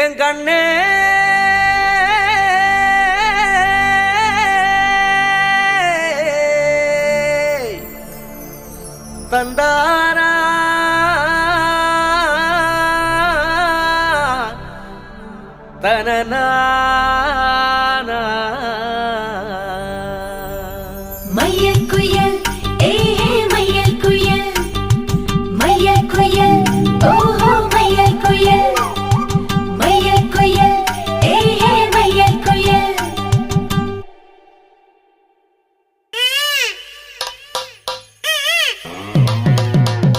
என் கண்ணே தந்தாரா தனனா மையல் குயில் மையல் குயில் மையல் குயில் ஓஹோ மையல் குயில் மையல் குயில் மையல் குயில்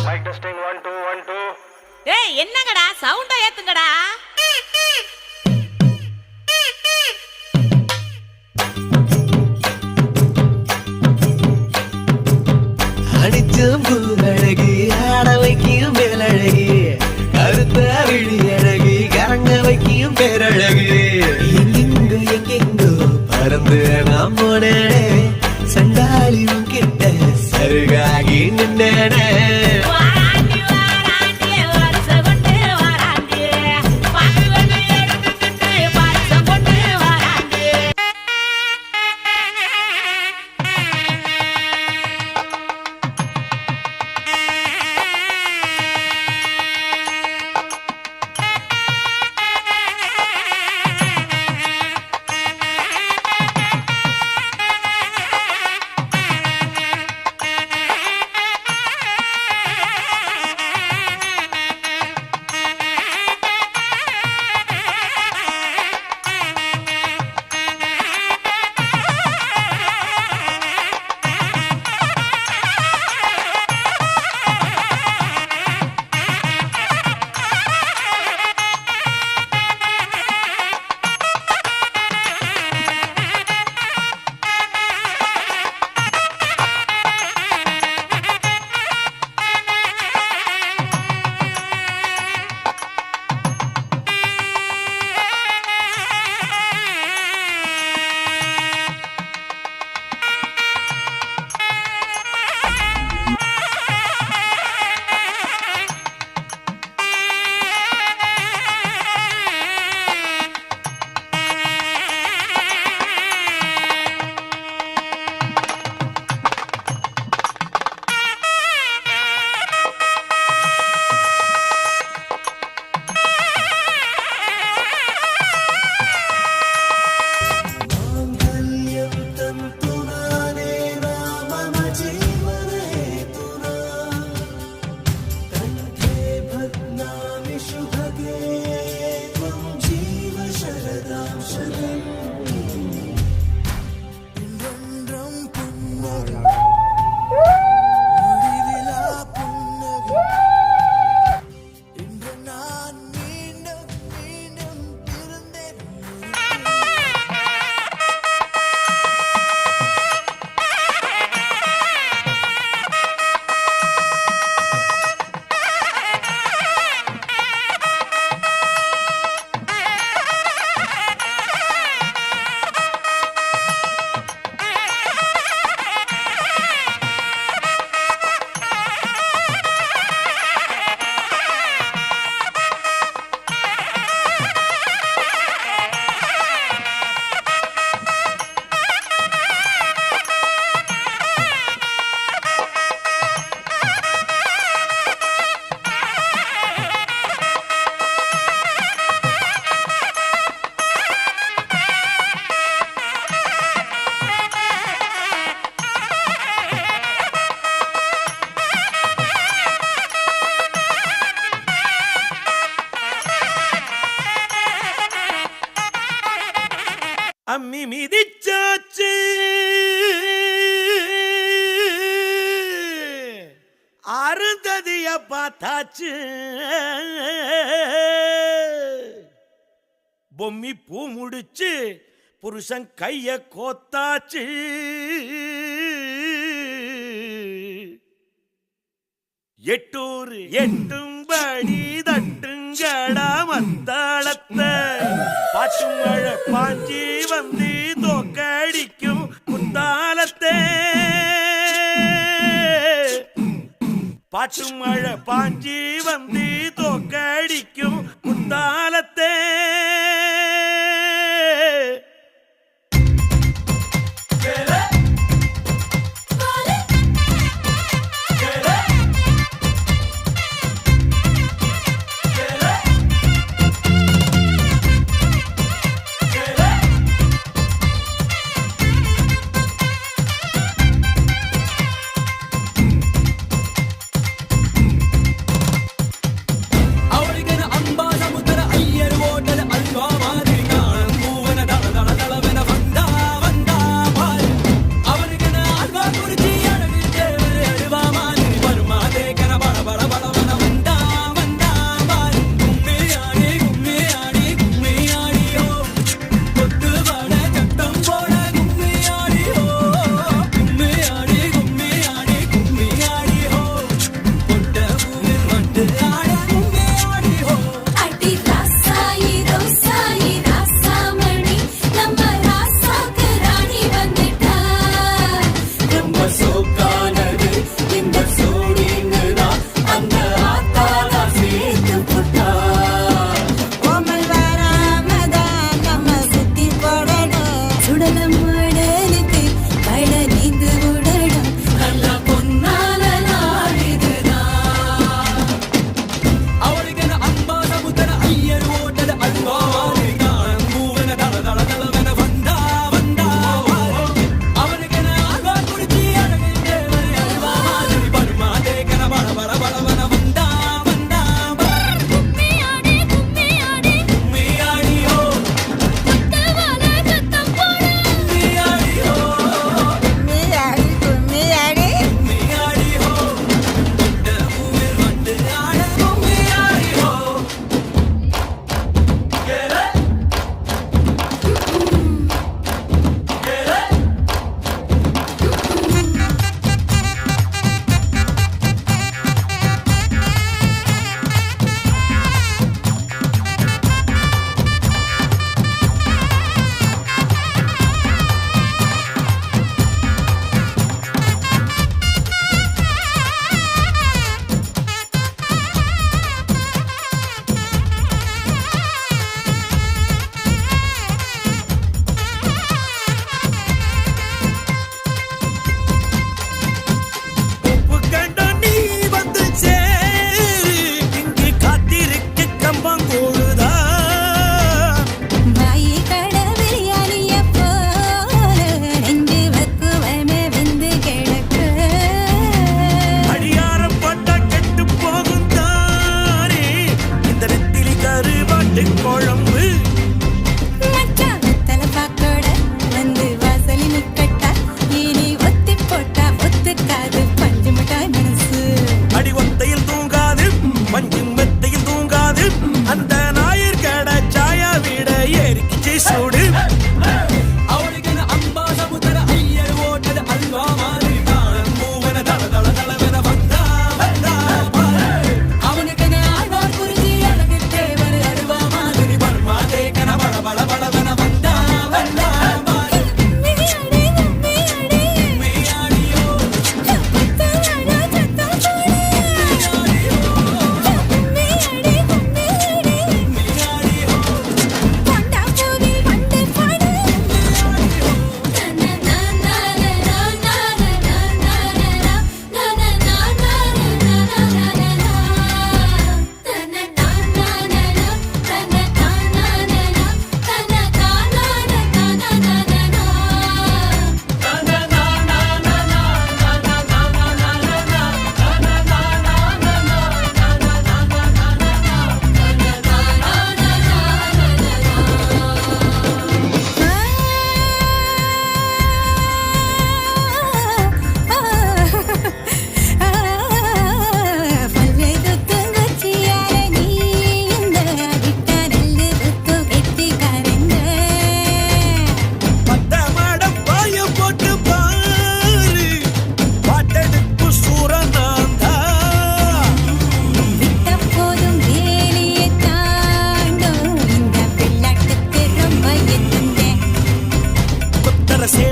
மைக் டெஸ்டிங் 1 2 1 2 ஏய் என்னங்கடா சவுண்டா ஏத்துங்கடா. அடிச்சும் பூரழகு ஆட வைக்கும் மேலழகு கருத்த விழி அழகு கரங்க வைக்கும் பேரழகு எங்கெங்கோ பறந்து நாம் போனே சண்டாளியும் கிட்ட சருகாகி நின்னே அம்மி மிதிச்சாச்சு அருந்ததிய பார்த்தாச்சு பொம்மி பூ முடிச்சு புருஷன் கைய கோத்தாச்சு எட்டூர் எட்டும்படி தட்டுங்கடா மத்தாளத்தை பாட்டு மழை பாஞ்சி வந்து தோக்கடிக்கும் குத்தாலத்தே பாட்டு மழை பாஞ்சி வந்து தோக்கடிக்கும் குத்தாலத்தே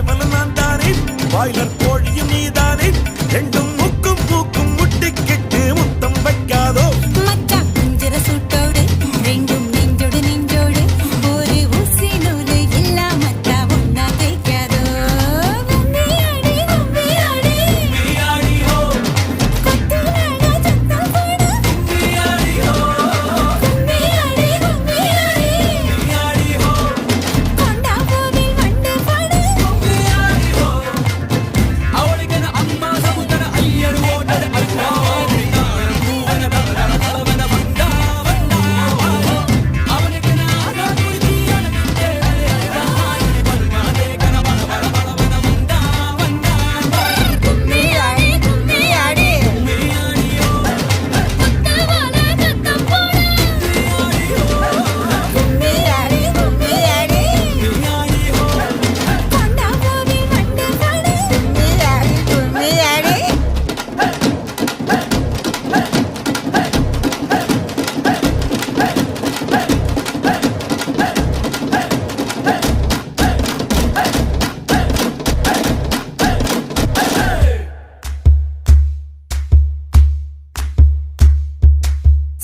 கமல நான் தானே பாய்லர் கோழியும் நீதானே ரெண்டும் முக்கும் பூக்கும் முட்டிக்கிட்டு முத்தம் வைக்காதோ மச்சான் குஞ்சர சூட்டோடு ரெண்டும் நெஞ்சோடு நெஞ்சோடு ஒரு ஊசி நூலு இல்லாமத்தா ஒன்னா தைக்காதோ கும்மியாடி கும்மியாடி கும்மியாடி ஹோ கொத்துனாடா சத்தம் போடு கும்மியாடி ஹோ கும்மியாடி கும்மியாடி கும்மியாடி ஹோ கொண்டா கோவில் வண்டு பாடு கும்மியாடி ஹோ அவளுக்கு அம்மா சமுத்திர ஐயர் ஓட்டது அண்ணா கும்மியாடி கும்மியாடி கொத்தவால சத்தம் போடு கும்மியாடி கும்மியாடி கொண்டா கோவில் வண்டு பாடு கும்மியாடி கும்மியாடி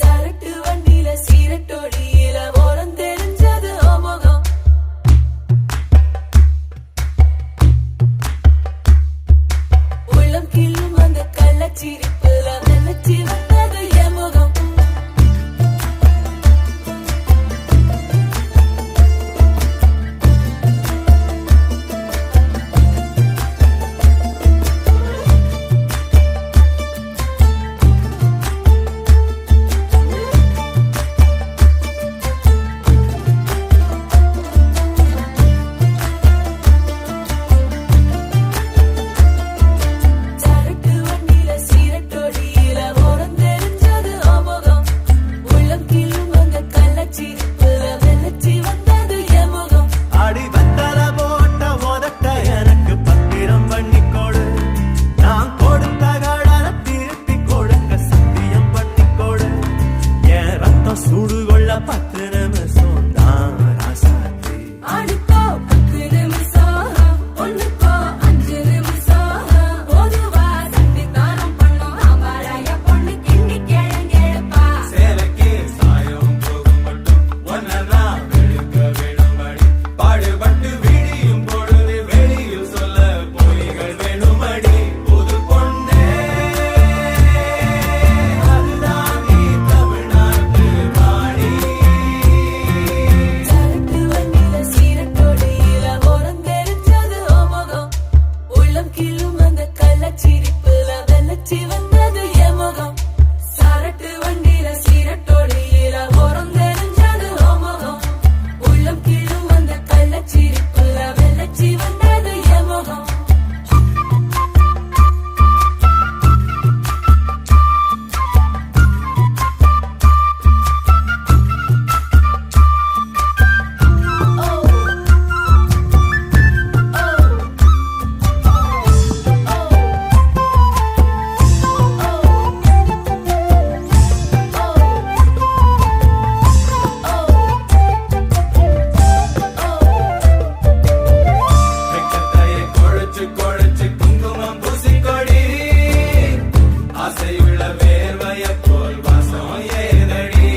சரட்டு வண்டியில சீரட்டோடியில ஓரம் தெரிஞ்சது ஓமுகம் உள்ளம் கிள்ளும் அந்த கள்ளச்சிரிப்புல நினைச்சி வந்தது எமுகம் சரட்டு வண்டியில சீரட்டோடியில ஓரம் தெரிஞ்சது ஓமுகம் உள்ளம் கிள்ளும் அந்த கள்ளச்சிரிப்புல நினைச்சி வந்தது எமுகம் அடி வத்தல போட்ட உதட்ட எனக்கு பத்திரம் பண்ணிக்கோடு நான் கொடுத்த கடனை திருப்பி கொடுக்க சத்தியம் பண்ணிக்கோடு என் ரத்தம் சூடு கொள்ள 10 நிமிஷம் தான் ராசாத்தி ஆடுக்கோ 10 நிமிஷம் ஒண்ணுக்கோ 5 நிமிஷம் பொதுவா சண்டிதானம் பண்ணோம் அம்பாளைய பொண்ணு கிண்டி கேளுங்கேப்பா சேலைக்கு சாயம் போகும் மட்டும் ஒன்னதான் வெளுக்க வேணுமடி பாடுபட்டு விடியும் பொழுது வெளியில் சொல்ல பொய்கள் வேணுமடி புது பொண்ணே அதுதான் நீ தமிழ்நாட்டு வாடி சரட்டு வண்டியில சீரட்டோடியில ஓரம் தெரிஞ்சது ஓமுகம் உள்ளம் கிள்ளும் அந்த கள்ளச்சிரிப்புல வெள்ளச்சி வந்தது எமுகம் சரட்டு வண்டியில சீரட்டோடியில ஓரம் தெரிஞ்சது ஓமுகம் உள்ளம் கிள்ளும் அந்த கள்ளச்சிரிப்புல வெள்ளச்சி வந்தது எமுகம் வெக்கத்தையை குழைச்சு குழைச்சு குங்குமம் பூசிக்கொடி ஆசையுள்ள வேர்வைய போல் வாசம் ஏதடி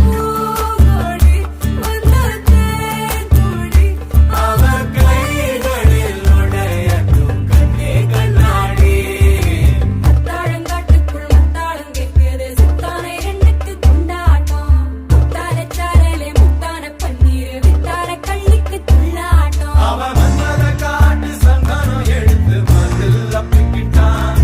பூங்கொடி வந்ததேங்குடி அவ கைகளில் உடையட்டும் கண்ணே கண்ணாடி முத்தாளங்காட்டுக்குள் முத்தாளம் கேட்குது சித்தானை ரெண்டுக்கு கொண்டாட்டம் முத்தான சாரலே முத்தான பன்னீர் வித்தான கள்ளிக்கு துள்ளாட்டம் அவ மன்னத காட்டு சந்தானம் எடுத்து மதில் அப்பிக்கிட்டான்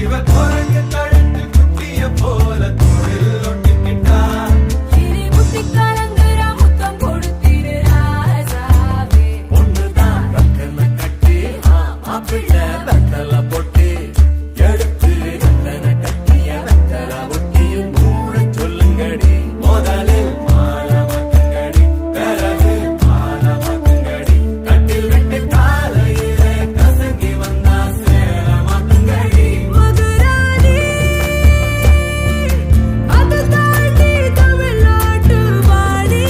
இவ குரங்கு கழுத்து குட்டிய போல தொழில் ஒட்டிக்கிட்டான் இனி புத்தி கலங்குறா முத்தம் கொடுத்திரு ராசாவே பொண்ணுதான் ரக்கன கட்டி மாப்பிள்ளை வெத்தல பொட்டி எடுத்து ரத்தன கட்டிய வெத்தல ஒட்டியும் மூட சொல்லுங்கடி முதலில் மாலமக்கங்கடி பிறகு மாலமக்கங்கடி கட்டில் விட்டு காலையிலே கசங்கி வந்தா சேலமக்கங்கடி மதுராணி அது தாண்டி தமிழ்நாட்டு வாடி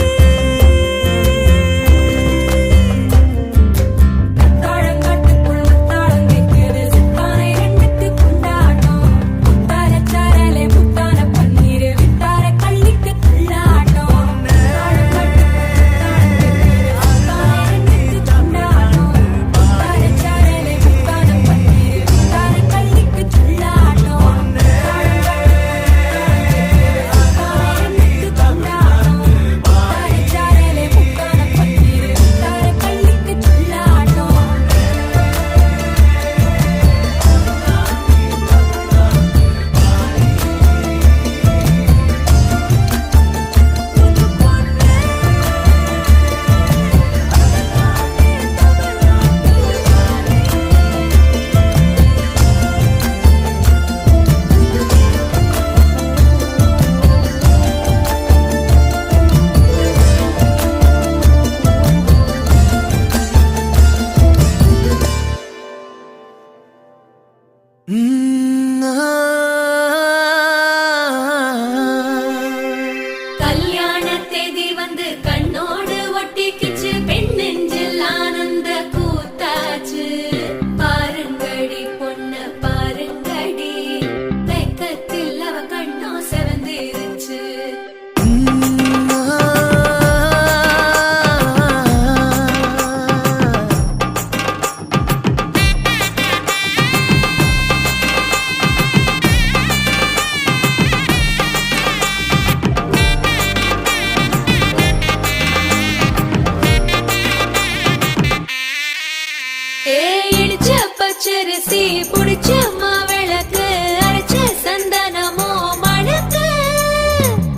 பச்சரிசி புடிச்ச மாவிளக்கு அரைச்ச சந்தனமோ மணக்கு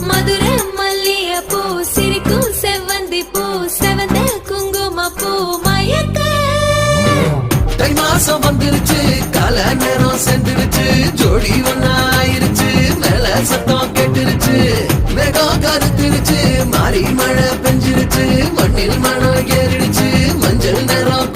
மதுரை மல்லிய பூ சிரிக்கும் செவ்வந்தி பூ செவந்த குங்கும பூ மயக்க தை மாசம் வந்துருச்சு கால நேரம் சென்றுருச்சு ஜோடி ஒன்னா ஆயிருச்சு மேல சத்தம் கேட்டுருச்சு மேகம் கருத்துருச்சு மாறி மழை பெஞ்சிருச்சு மண்ணில் மணம் ஏறிடுச்சு மஞ்சள் நேரம்